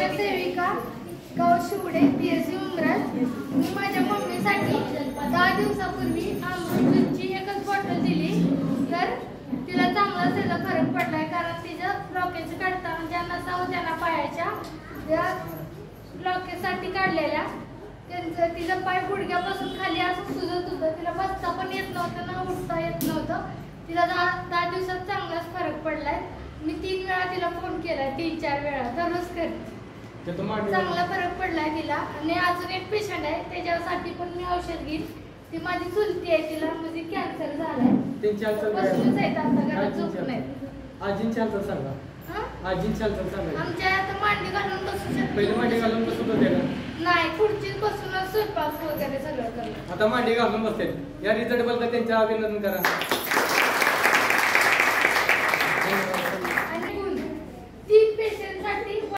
आरोग्य सेविका गौशिवडे पीएससी उमराज। मी माझ्या मम्मीसाठी 10 दिवसापूर्वी अमृतची एकच बॉटल दिली, तर तिला चांगला त्याचा फरक पडलाय। कारण तिचं ब्लॉकेज काढताना ज्या नसा होत्या ना पायाच्या, त्या ब्लॉकेजसाठी काढलेल्या, त्यांचं तिचं पाय गुडघ्यापासून खाली असं सुजत होतं, तिला बसता पण येत नव्हतं ना उठता येत नव्हतं। तिला 10 दिवसात चांगलाच फरक पडलाय। मी 3 वेळा तिला फोन केलाय, 3-4 वेळा दररोज करते। चांगला फरक पडलाय तिला। आणि अजून एक पेशंट आहे, त्याच्यासाठी पण मी औषध घेईन। ती माझी चुलती आहे, तिला म्हणजे कॅन्सर झालाय, बसूनच आहेत आता, घरात झोपून आहेत। आमच्या आता मांडी घालून बसू शकते, नाही खुर्चीत बसूनच स्वयंपाक वगैरे सगळं करतात। आता मांडी घालून बसते। या रिझल्ट बद्दल त्यांचं अभिनंदन करा।